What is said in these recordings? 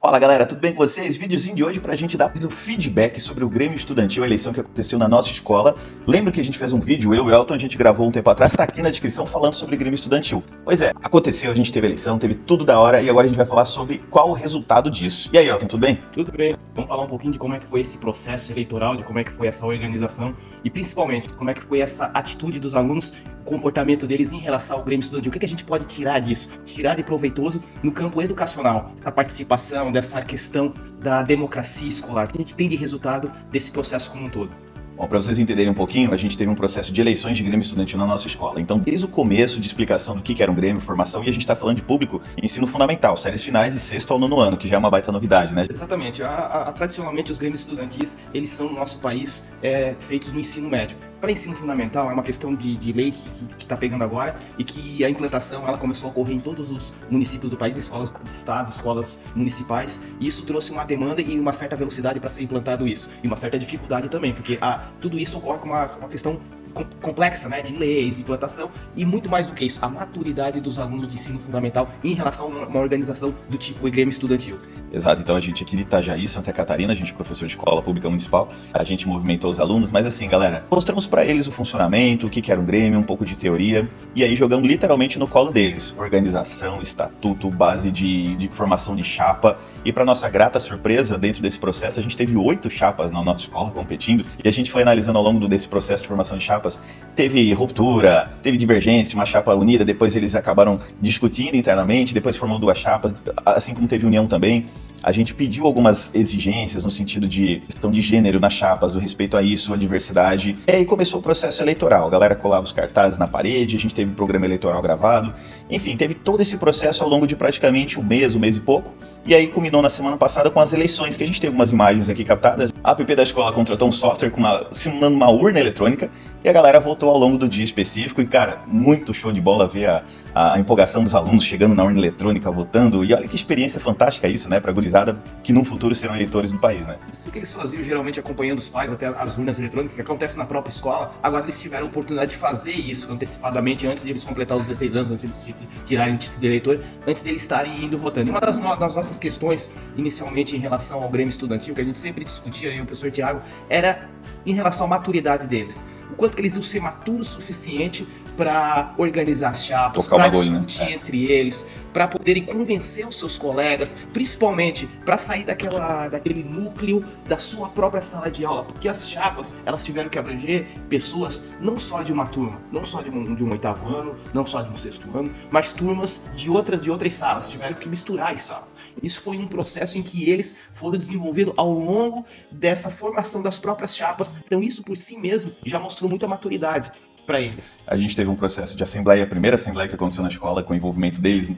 Fala galera, tudo bem com vocês? Videozinho de hoje pra gente dar o feedback sobre o Grêmio Estudantil, a eleição que aconteceu na nossa escola. Lembra que a gente fez um vídeo, eu e o Elton, a gente gravou um tempo atrás, tá aqui na descrição falando sobre o Grêmio Estudantil. Pois é, aconteceu, a gente teve eleição, teve tudo da hora e agora a gente vai falar sobre qual o resultado disso. E aí, Elton, tudo bem? Tudo bem. Vamos falar um pouquinho de como é que foi esse processo eleitoral, de como é que foi essa organização e principalmente como é que foi essa atitude dos alunos, o comportamento deles em relação ao Grêmio Estudantil. O que a gente pode tirar disso? Tirar de proveitoso no campo educacional, essa participação, dessa questão da democracia escolar. O que a gente tem de resultado desse processo como um todo? Bom, para vocês entenderem um pouquinho, a gente teve um processo de eleições de Grêmio Estudantil na nossa escola. Então, desde o começo de explicação do que era um Grêmio, formação, e a gente está falando de público, ensino fundamental, séries finais de sexto ao nono ano, que já é uma baita novidade, né? Exatamente. Tradicionalmente, os Grêmios Estudantis, eles são no nosso país feitos no ensino médio. Para ensino fundamental, é uma questão de lei que está pegando agora e que a implantação ela começou a ocorrer em todos os municípios do país, escolas do estado, escolas municipais, e isso trouxe uma demanda e uma certa velocidade para ser implantado isso, e uma certa dificuldade também, porque tudo isso ocorre com uma questão complexa, né, de leis, implantação e muito mais do que isso, a maturidade dos alunos de ensino fundamental em relação a uma organização do tipo Grêmio Estudantil. Exato, então a gente aqui de Itajaí, Santa Catarina, a gente é professor de escola pública municipal, a gente movimentou os alunos, mas assim, galera, mostramos para eles o funcionamento, o que era um Grêmio, um pouco de teoria, e aí jogamos literalmente no colo deles, organização, estatuto, base de formação de chapa, e para nossa grata surpresa, dentro desse processo, a gente teve 8 chapas na nossa escola competindo, e a gente foi analisando ao longo desse processo de formação de chapas, teve ruptura, teve divergência, uma chapa unida, depois eles acabaram discutindo internamente, depois formou 2 chapas, assim como teve união também. A gente pediu algumas exigências no sentido de questão de gênero nas chapas, o respeito a isso, a diversidade. E aí começou o processo eleitoral, a galera colava os cartazes na parede, a gente teve um programa eleitoral gravado, enfim, teve todo esse processo ao longo de praticamente um mês e pouco, e aí culminou na semana passada com as eleições, que a gente teve algumas imagens aqui captadas. A app da escola contratou um software simulando uma urna eletrônica, e a galera votou ao longo do dia específico, e cara, muito show de bola ver a empolgação dos alunos chegando na urna eletrônica, votando, e olha que experiência fantástica isso, né, pra gurizada que no futuro serão eleitores do país, né? Isso que eles faziam geralmente acompanhando os pais até as urnas eletrônicas, que acontece na própria escola, agora eles tiveram a oportunidade de fazer isso antecipadamente, antes de eles completar os 16 anos, antes de tirarem o título de eleitor, antes de eles estarem indo votando. E uma das nossas questões, inicialmente em relação ao Grêmio Estudantil, que a gente sempre discutia, e o professor Tiago, era em relação à maturidade deles. O quanto que eles iam ser maturos o suficiente para organizar as chapas, para discutir entre eles, para poderem convencer os seus colegas, principalmente para sair daquele núcleo da sua própria sala de aula, porque as chapas elas tiveram que abranger pessoas não só de uma turma, não só de um 8º ano, não só de um 6º ano, mas turmas de outras salas, tiveram que misturar as salas. Isso foi um processo em que eles foram desenvolvendo ao longo dessa formação das próprias chapas, então isso por si mesmo já mostrou muita maturidade para eles. A gente teve um processo de assembleia, a primeira assembleia que aconteceu na escola, com o envolvimento deles.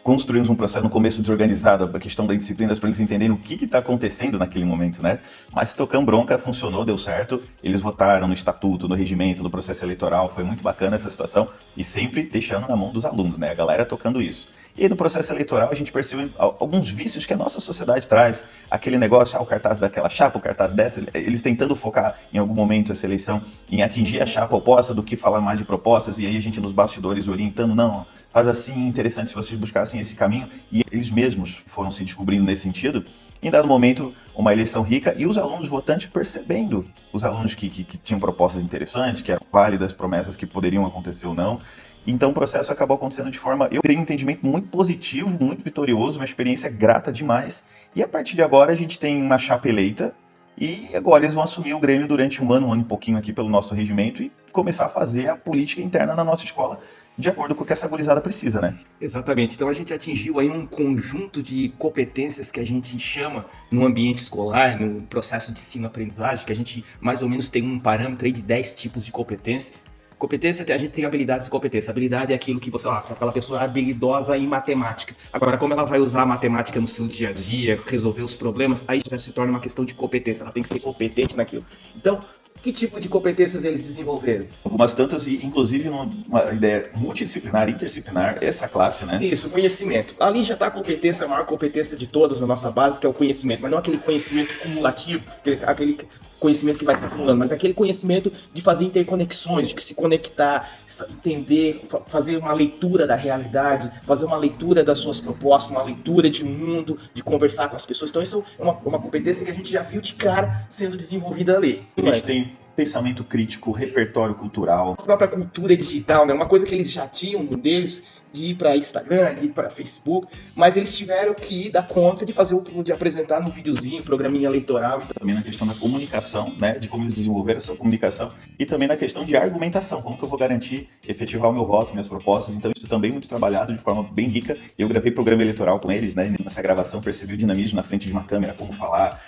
Construímos um processo no começo desorganizado, a questão das disciplinas, para eles entenderem o que está acontecendo naquele momento, né? Mas tocando bronca, funcionou, deu certo. Eles votaram no estatuto, no regimento, no processo eleitoral. Foi muito bacana essa situação e sempre deixando na mão dos alunos, né? A galera tocando isso. E aí no processo eleitoral a gente percebeu alguns vícios que a nossa sociedade traz. Aquele negócio, o cartaz daquela chapa, o cartaz dessa, eles tentando focar em algum momento essa eleição em atingir a chapa oposta do que falar mais de propostas. E aí a gente nos bastidores orientando, não, faz assim, interessante se vocês buscassem esse caminho. E eles mesmos foram se descobrindo nesse sentido. Em dado momento, uma eleição rica e os alunos votantes percebendo, os alunos que tinham propostas interessantes, que eram válidas, promessas que poderiam acontecer ou não. Então o processo acabou acontecendo de forma, eu tenho um entendimento muito positivo, muito vitorioso, uma experiência grata demais. E a partir de agora a gente tem uma chapa eleita e agora eles vão assumir o Grêmio durante um ano e pouquinho aqui pelo nosso regimento e começar a fazer a política interna na nossa escola de acordo com o que essa gurizada precisa, né? Exatamente. Então a gente atingiu aí um conjunto de competências que a gente chama no ambiente escolar, no processo de ensino-aprendizagem, que a gente mais ou menos tem um parâmetro aí de 10 tipos de competências. Competência, a gente tem habilidades e competência. Habilidade é aquilo que você, aquela pessoa é habilidosa em matemática. Agora, como ela vai usar a matemática no seu dia a dia, resolver os problemas, aí já se torna uma questão de competência. Ela tem que ser competente naquilo. Então, que tipo de competências eles desenvolveram? Algumas tantas, e inclusive uma ideia multidisciplinar, interdisciplinar, essa classe, né? Isso, conhecimento. Ali já está a competência, a maior competência de todas na nossa base, que é o conhecimento. Mas não aquele conhecimento cumulativo, aquele conhecimento que vai se acumulando, mas aquele conhecimento de fazer interconexões, de se conectar, entender, fazer uma leitura da realidade, fazer uma leitura das suas propostas, uma leitura de mundo, de conversar com as pessoas. Então isso é uma competência que a gente já viu de cara sendo desenvolvida ali. A gente tem pensamento crítico, repertório cultural. A própria cultura digital, né? Uma coisa que eles já tinham deles, de ir para Instagram, de ir para Facebook, mas eles tiveram que dar conta de de apresentar num videozinho, programinha eleitoral. Também na questão da comunicação, né, de como eles desenvolveram essa comunicação, e também na questão de argumentação, como que eu vou garantir efetivar o meu voto, minhas propostas. Então isso também muito trabalhado de forma bem rica. Eu gravei programa eleitoral com eles, né, e nessa gravação percebi o dinamismo na frente de uma câmera, como falar,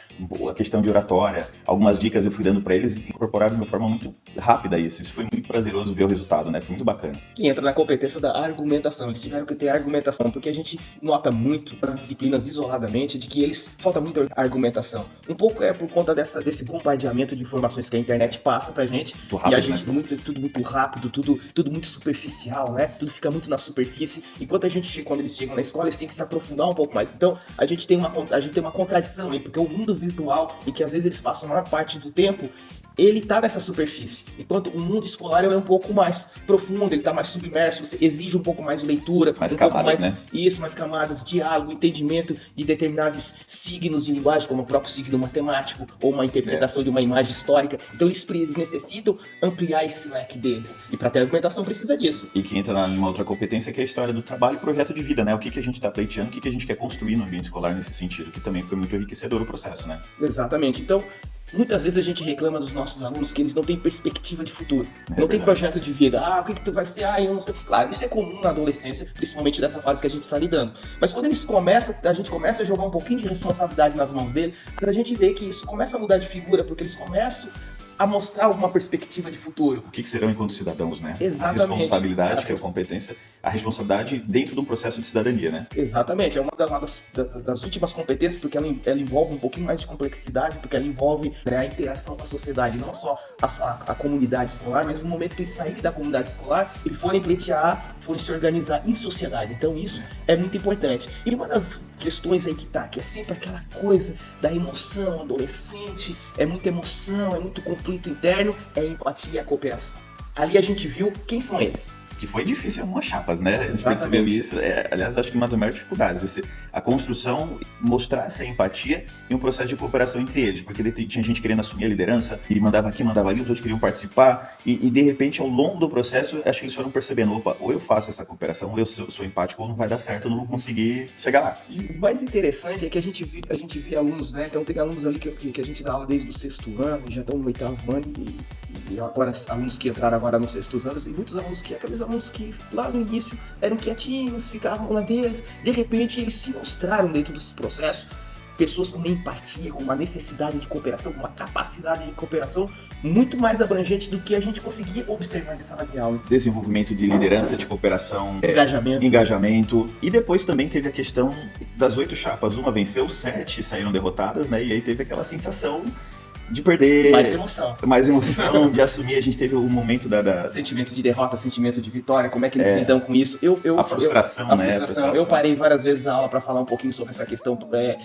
a questão de oratória, algumas dicas eu fui dando para eles e incorporaram de uma forma muito rápida isso. Isso foi muito prazeroso ver o resultado, né, foi muito bacana. Que entra na competência da argumentação. Eles tiveram que ter argumentação, porque a gente nota muito nas disciplinas isoladamente de que eles falta muita argumentação. Um pouco é por conta desse bombardeamento de informações que a internet passa pra gente, Muito rápido, e a gente né? tudo muito rápido, tudo muito superficial, né? Tudo fica muito na superfície. Enquanto quando eles chegam na escola, eles têm que se aprofundar um pouco mais. Então, a gente tem uma contradição aí, porque o mundo virtual, e que às vezes eles passam a maior parte do tempo, ele tá nessa superfície, enquanto o mundo escolar ele é um pouco mais profundo, ele tá mais submerso, você exige um pouco mais de leitura, Mais um camadas, pouco mais, né? isso, mais camadas, diálogo, entendimento de determinados signos de linguagem, como o próprio signo matemático, ou uma interpretação de uma imagem histórica. Então eles necessitam ampliar esse leque deles, e para ter argumentação precisa disso. E que entra numa outra competência que é a história do trabalho e projeto de vida, né? O que a gente está pleiteando, o que a gente quer construir no ambiente escolar nesse sentido, que também foi muito enriquecedor o processo, né? Exatamente. Então, muitas vezes a gente reclama dos nossos alunos que eles não têm perspectiva de futuro, não tem verdade. projeto de vida. O que tu vai ser? Eu não sei. Claro, isso é comum na adolescência, principalmente dessa fase que a gente está lidando. Mas quando a gente começa a jogar um pouquinho de responsabilidade nas mãos dele, a gente vê que isso começa a mudar de figura, porque eles começam a mostrar alguma perspectiva de futuro. O que serão enquanto cidadãos, né? Exatamente. A responsabilidade, que é a competência, a responsabilidade dentro de um processo de cidadania, né? Exatamente, é uma das últimas competências, porque ela envolve um pouquinho mais de complexidade, porque ela envolve, né, a interação com a sociedade, não só a comunidade escolar, mas no momento que eles saírem da comunidade escolar e forem pleitear, forem se organizar em sociedade. Então isso é muito importante. E uma das questões aí que é sempre aquela coisa da emoção adolescente, é muita emoção, é muito conflito interno, é a empatia e a cooperação. Ali a gente viu quem são eles. Que foi difícil algumas chapas, né? A gente Exatamente. percebeu isso. Aliás, acho que uma das maiores dificuldades. A construção, mostrar essa empatia e um processo de cooperação entre eles. Porque tinha gente querendo assumir a liderança e mandava aqui, mandava ali, os outros queriam participar. E de repente, ao longo do processo, acho que eles foram percebendo: opa, ou eu faço essa cooperação, ou eu sou empático, ou não vai dar certo, eu não vou conseguir chegar lá. E o mais interessante é que a gente vê alunos, né? Então tem alunos ali que a gente dá aula desde o 6º ano, já estão no 8º ano, e agora alunos que entraram agora nos 6º anos, e muitos alunos aqueles alunos que lá no início eram quietinhos, ficavam lá deles, de repente eles se mostraram dentro desse processo, pessoas com uma empatia, com uma necessidade de cooperação, com uma capacidade de cooperação muito mais abrangente do que a gente conseguia observar em sala de aula. Desenvolvimento de liderança, de cooperação, Engajamento. E depois também teve a questão das 8 chapas. Uma venceu, 7 saíram derrotadas, né? E aí teve aquela sensação de perder. Mais emoção, de assumir. A gente teve o momento sentimento de derrota, sentimento de vitória, como é que eles lidam com isso. A frustração, né? Frustração. Eu parei várias vezes a aula para falar um pouquinho sobre essa questão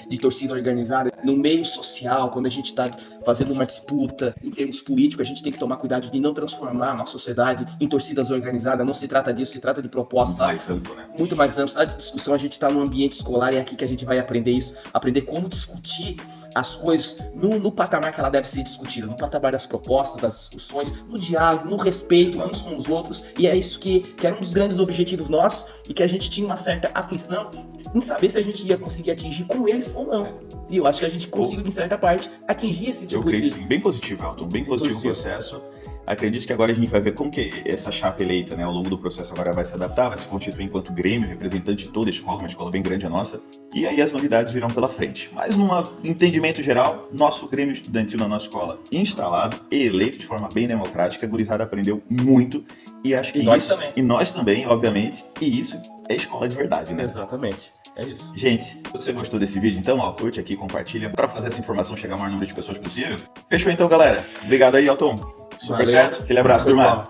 de torcida organizada. No meio social, quando a gente está fazendo uma disputa em termos políticos, a gente tem que tomar cuidado de não transformar a nossa sociedade em torcidas organizadas. Não se trata disso, se trata de propostas. Mais amplo, né? Muito mais amplo. A discussão, a gente está no ambiente escolar e é aqui que a gente vai aprender isso. Aprender como discutir as coisas no patamar que ela deve ser discutida, no patamar das propostas, das discussões, no diálogo, no respeito uns com os outros. E é isso que era um dos grandes objetivos nossos e que a gente tinha uma certa aflição em saber se a gente ia conseguir atingir com eles ou não. E eu acho que a gente conseguiu, em certa parte, atingir esse tipo de... Eu creio sim, bem positivo, Elton, bem positivo o processo. Acredito que agora a gente vai ver como que essa chapa eleita, né, ao longo do processo agora vai se adaptar, vai se constituir enquanto Grêmio, representante de toda a escola, uma escola bem grande a nossa, e aí as novidades virão pela frente. Mas num entendimento geral, nosso Grêmio Estudantil na nossa escola instalado e eleito de forma bem democrática, a gurizada aprendeu muito, e acho que nós também, obviamente, e isso é escola de verdade, né? Exatamente. É isso. Gente, se você gostou desse vídeo, então, curte aqui, compartilha, para fazer essa informação chegar ao maior número de pessoas possível. Fechou então, galera. Obrigado aí, Elton. Super certo. Aquele abraço, turma.